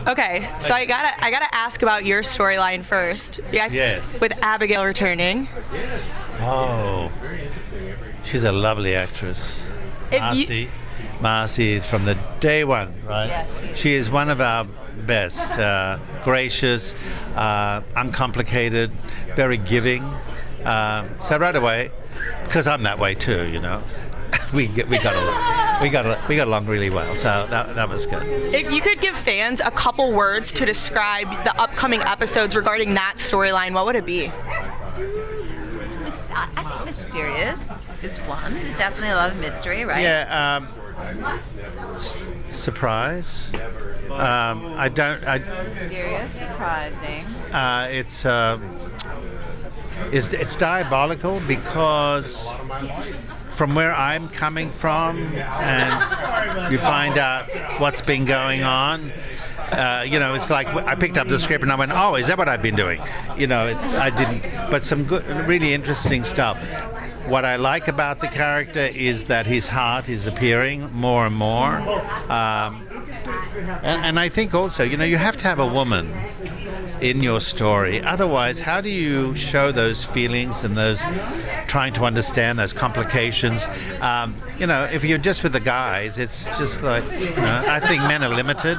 Okay, so I gotta ask about your storyline first. Yeah. Yes. With Abigail returning. Oh, she's a lovely actress. Marcy is from the day one, right? Yeah. She is one of our best. Gracious, uncomplicated, very giving. So right away, because I'm that way too, you know, we got along really well. So that was good. If you could give fans a couple words to describe the upcoming episodes regarding that storyline, what would it be? I think mysterious is one. There's definitely a lot of mystery, right? Yeah. Surprise. Mysterious, surprising. It's diabolical because from where I'm coming from, and you find out what's been going on. It's like I picked up the script and I went, "Oh, is that what I've been doing?" I didn't. But some good, really interesting stuff. What I like about the character is that his heart is appearing more and more, and I think also, you have to have a woman in your story. Otherwise, how do you show those feelings and those trying to understand those complications? If you're just with the guys, it's just like, I think men are limited.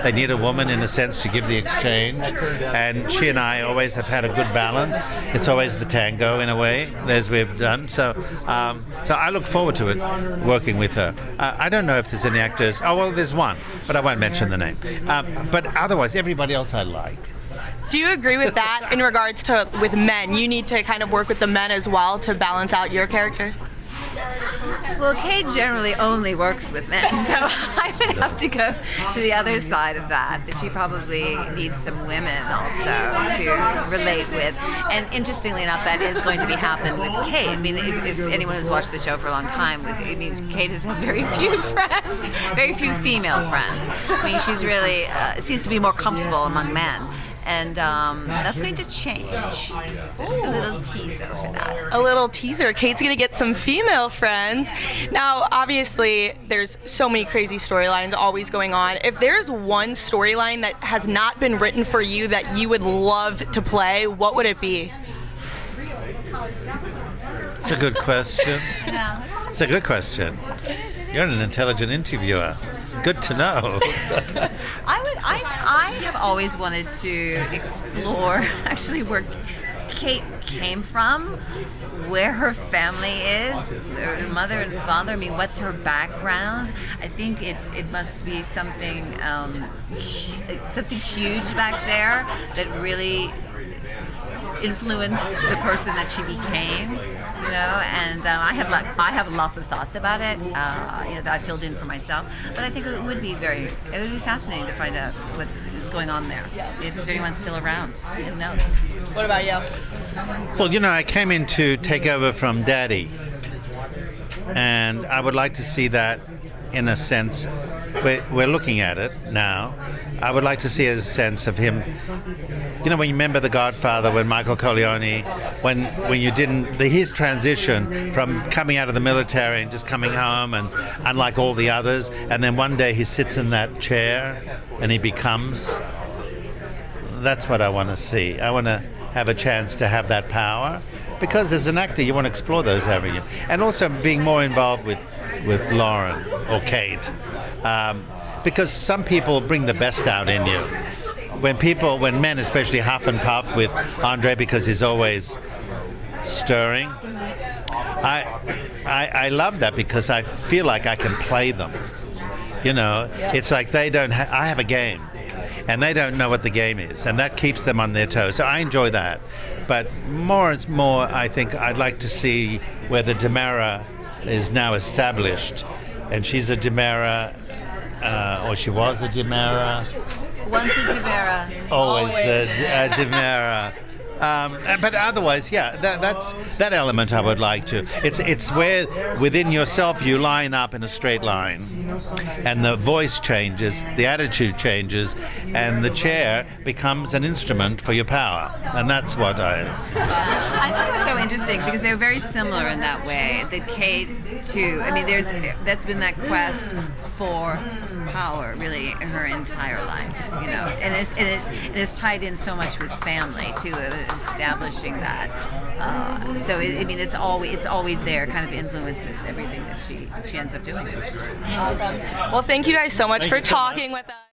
They need a woman in a sense to give the exchange. And she and I always have had a good balance. It's always the tango in a way, as we've done. So I look forward to it, working with her. I don't know if there's any actors. Oh, well, there's one, but I won't mention the name. But otherwise, everybody else I like. Do you agree with that in regards to with men? You need to kind of work with the men as well to balance out your character? Well, Kate generally only works with men, so I would have to go to the other side of that she probably needs some women also to relate with. And interestingly enough, that is going to be happen with Kate. I mean, if anyone who's watched the show for a long time, Kate has had very few friends, very few female friends. I mean, she's really seems to be more comfortable among men. And that's going to change. So it's a little teaser for that. A little teaser. Kate's going to get some female friends. Now, obviously, there's so many crazy storylines always going on. If there's one storyline that has not been written for you that you would love to play, what would it be? It's a good question. It's a good question. You're an intelligent interviewer. Good to know. I have always wanted to explore actually where Kate came from, where her family is, her mother and father. I mean, what's her background? I think it must be something huge back there that really influenced the person that she became. And I have lots of thoughts about it, that I filled in for myself. But I think it would be fascinating to find out what is going on there. Is anyone still around? Who knows? What about you? Well, I came in to take over from Daddy, and I would like to see that in a sense. We're looking at it now. I would like to see a sense of him. When you remember The Godfather, when Michael Corleone, when you didn't, his transition from coming out of the military and just coming home, and unlike all the others, and then one day he sits in that chair and he becomes. That's what I want to see. I want to have a chance to have that power, because as an actor you want to explore those avenues, and also being more involved with Lauren or Kate. Because some people bring the best out in you. When men especially huff and puff with Andre because he's always stirring, I love that because I feel like I can play them. It's like they don't. I have a game, and they don't know what the game is, and that keeps them on their toes. So I enjoy that. But more and more, I think I'd like to see where the Demera is now established, and she's a Demera. Or she was a Demera. Once a Demera. Always a Demera. But otherwise, yeah, that's that element I would like to. It's where within yourself you line up in a straight line, and the voice changes, the attitude changes, and the chair becomes an instrument for your power, and that's what I thought it was so interesting because they're very similar in that way. That Kate too. I mean, that's been that quest for power really her entire life, you know, and it's tied in so much with family too, establishing that. So I mean, it's always there, kind of influences everything that she ends up doing. Awesome. Well, thank you guys so much for talking with us.